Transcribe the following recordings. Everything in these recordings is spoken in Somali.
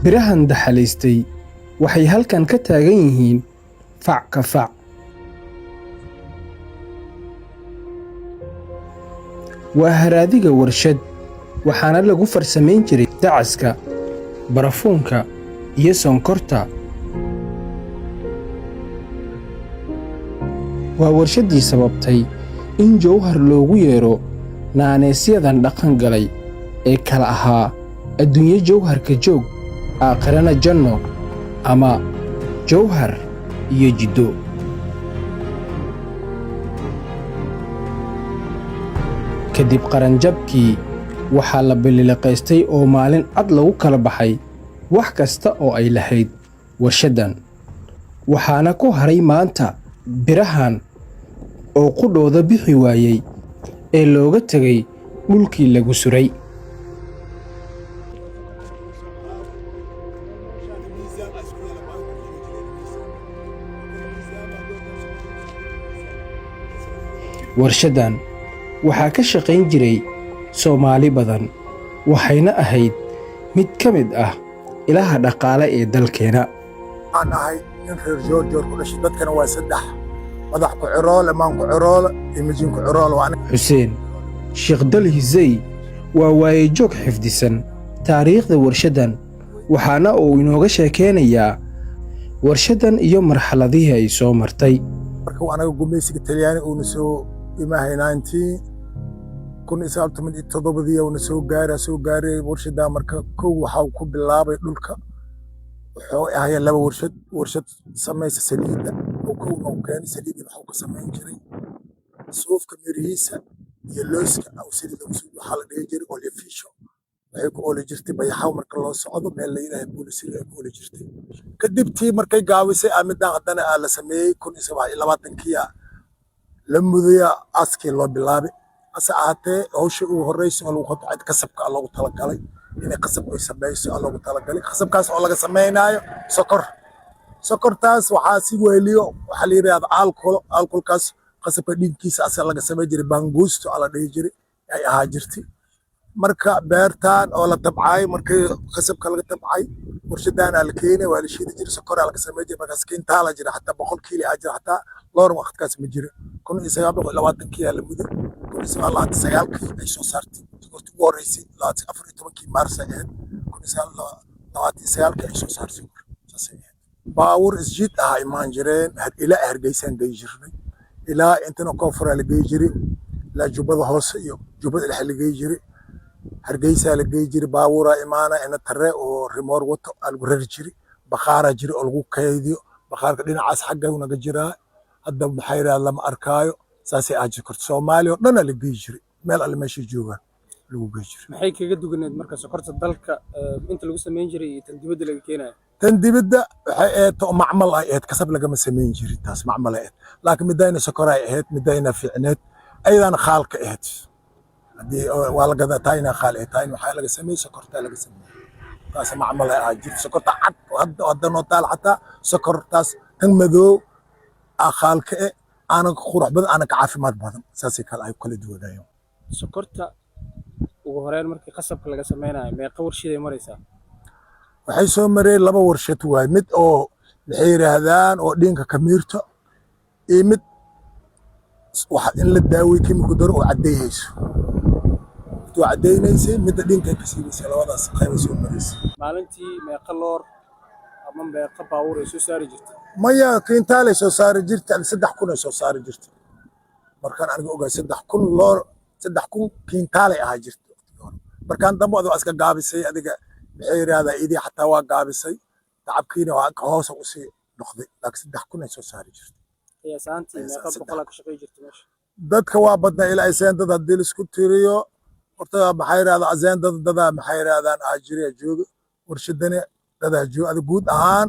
birahan daxalaystay waxay halkan ka taagan yihiin fac ka fac. waa haraadiga warshad, waxaana lagu farsamayn jiray dacaska, barafuunka iyo sonkorta. waa warshaddii sababtay in jawhar loogu yeero naanaysiyadan dhaqan galay ee kala ahaa adduunyo jawharka joog, aakhirana janno, ama jawhar iyo jiddo. kadib qaranjabkii waxaa la bilileqaystay oo maalin cad lagu kala baxay wax kasta oo ay lahayd warshaddan, waxaana ku haray maanta birahan oo qudhooda bixi waayey ee looga tegay dhulkii lagu suray. warshaddan waxaa ka shaqayn jiray Soomaali badan, waxayna ahayd mid ka mid ah ilaha dhaqaale ee dalkeena. waxaan ahay nin reer joorjoor ku dhashay, dadkana waa saddex: madax ku ciroole, maan ku ciroole iyo mijin ku ciroole. xuseen sheekh dalhisey waa waayejoog xifdisan taariikhda warshaddan, waxaana uu inooga sheekeynayaa warshaddan iyo marxaladihii ay soo martay. marka anaga gumaysiga Talyaani uuna soo imaahay 1917 uuna soo gaaray warshadda. marka kow waxa uu ku bilaabay dhulka, wuxuu ahaa laba warshad samaysa saliidda oo kow oo keenay saliidda. waxa uu ka samayn jiray suufka mirihiisa iyo looska oo saliidda waxa la dhihi jiray olefisho. waxay ku oli jirtay bayaxaw marka loo socdo meel la yiraahdo boolisir ay ku oli jirtay. kadib tii markay gaawisay amidan haddana la sameeyey 1920 la mudaya askii loo bilaabay. ase ahaatee hawsha ugu horreysay oo lagu qodcay kasabka loogu talagalay inay qasab ay samayso loogu talagalay. qasabkaas oo laga sameynaayo sokortaas waxaa si weeliyo waxa la yiraahdo alcoholkaas qasabka dhinkiisa asal laga sameey jiray bangusto ala dhihi jiray ay ahaa jirtay. marka beertaan oo la tabcay markii qasabka laga tabcay warshadaan la keenay waa la shiidi jiray sokor laga sameey jiray. markaas kintaal la jira hatta 100 kiilo ajir hatta loor waqtigaas ma jiro. 1920 kiilo la mudo 1909 ay soo saartay sokorta ugu horeysay 14 Maars ee 1929 ay soo saartay. baawur isjiid ah imaan jireen ilaa Hargeysa gay jirnay, ilaa intana koonfur la gay jiray, la Jubbada Hoose iyo Jubbada Dhexe la gay jiray. Hargeysa la gay jiray baawura imaana ina tare oo rimoor wato algu rar jiray. bakhaara jiray oo lagu kaydiyo, bakhaarka dhinacaas xagga uu naga jiraa. hadda maxay lama arkaayo saasay aji karto. Soomaaliya oo dhan la gay jiray, meel alle meesha joogaan lagu gay jiray. maxay kaga duganeed marka sokorta dalka inta lagu sameyn jiray iyo tan dibadda laga keenayo? tan dibadda waxay ahayd macmal ay ahayd, kasab lagama sameyn jirin. taas macmal ay ahayd, laakiin midayna sokor ay ahayd, midayna fiicneed, ayadana khaalka ahayd. haddii waa la gadaa taayna khaal ay taayna waxaa laga sameeyey sokorta laga sameeyey. taas macmal ay ahayd jirta sokorta cad hadda noo taal xataa sokortaas tan madow khaalka aanan qurux badan aanan ka caafimaad badan. saasay kala ay kala duwanayeen. sokorta ugu horeyn markii qasabka laga sameynayo meeqa warshaday maraysaa? waxay soo mareen laba warshad waay, mid oo maxay yiraahdaan oo dhinka kamiirto iyo mid waxa in la daaweey kimiko daro oo cadeeyayso. intuu cadeynaysay midda dhinka ka siibisay labadaas qayb soo maraysa. maalintii meeqa loor ama meeqa baawur ay soo saari jirtay? maya kintaal ay soo saari jirtay 3,000 ay soo saari jirtay. markaan aniga ogaa 3,000 loor 3,000 kintaal ay ahaa jirtay. markaan dambe adoo iska gaabisay adiga maxay yiraahdaa idii xataa waa gaabisay tacabkiina waa ka hoos u sii noqday, laakiin 3,000 ay soo saari jirtay. qiyaasaantii meeqa boqol ka shaqeey jirtay meesha? dadka waa badnaa ilaa ay seendada hadii la isku tiriyo horta maxay yiraahdaa azeendada maxay yiraahdaan ajiriya jooga warshadana dada jooga. adiga guud ahaan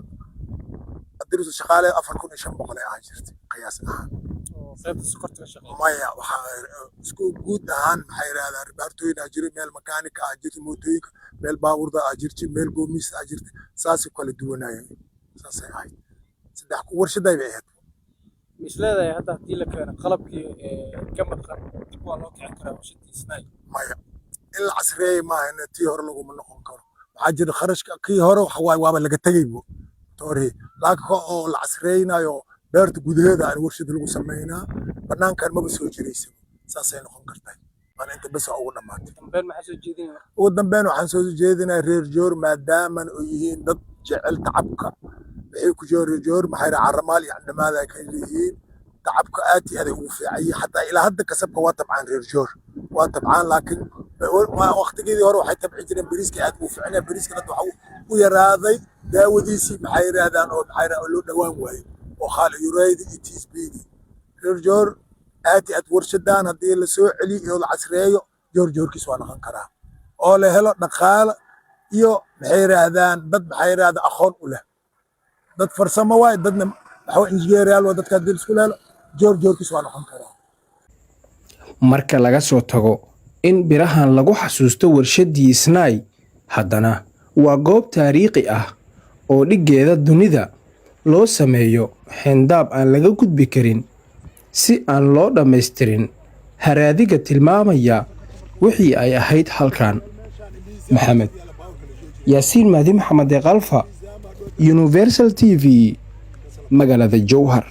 hadii shaqaale 4,500 ay ahaa jirtay qiyaas ahaan. qaybta sokorta shaqeey maya waxa isku guud ahaan maxay yiraahdaan ribaartooyin ajiri, meel makaanika ajiri, mootooyinka, meel baawurda ajirti, meel goomis ajirti. saasi kala duwanayeen. saasay ahayd saddex warshaday bay ahayd. misleedahay hadda hadii la keeno qalabkii ka maqan dib waa loo kicin karaa warshadii isnaay? maya in la casreeyay maahan tii hore laguma noqon karo. حاجة خرج كي هرو حواي وابا لقى تجيبه توري لكن هو العسرينا يو بيرت جودة هذا ورشة اللي سمينا بنان كان ما بسوي جريسه ساسين خون كرتاي أنا أنت بس أول نمات دمبين ما حسوا جديدين ودنبين وحنسوي جيدنا رير جور ما دائما ويهين ضد جعل تعبك بحيك جور ما حير عرمال يعني ماذا كان يهين تعبك آتي هذا وفي حتى إلى هذا كسبك وطبعا رير جور وطبعا لكن وقت كذي هروح حتى بعجنا بريسك آتي وفعنا بريسك نتوحو ويراضي داوديسي بحير هذا أو بحير أولو دوام وهي وخال يريد إتيس بيدي رير جور آتي ورشدان هدي اللي سوء علي يوضع عسريو جور كيسوانا خنكرا أولي هلو نقال يو بحير هذان ضد بحير هذا أخون وله ضد فرسما وايد ضدنا حو إنجيريال وضد كادير سكولا جور كيسوانا خنكرا marka laga soo tago in birahan lagu xasuusto warshadii Isnaay haddana waa goob taariikhi ah oo dhigeeda dunida loo sameeyo xindaab aan laga gudbi karin si aan loo dhammaystirin haraadiga tilmaamaya wixii ay ahayd halkan maxamed yaasiin maadi maxamed ee qalfa Universal TV magaalada Jowhar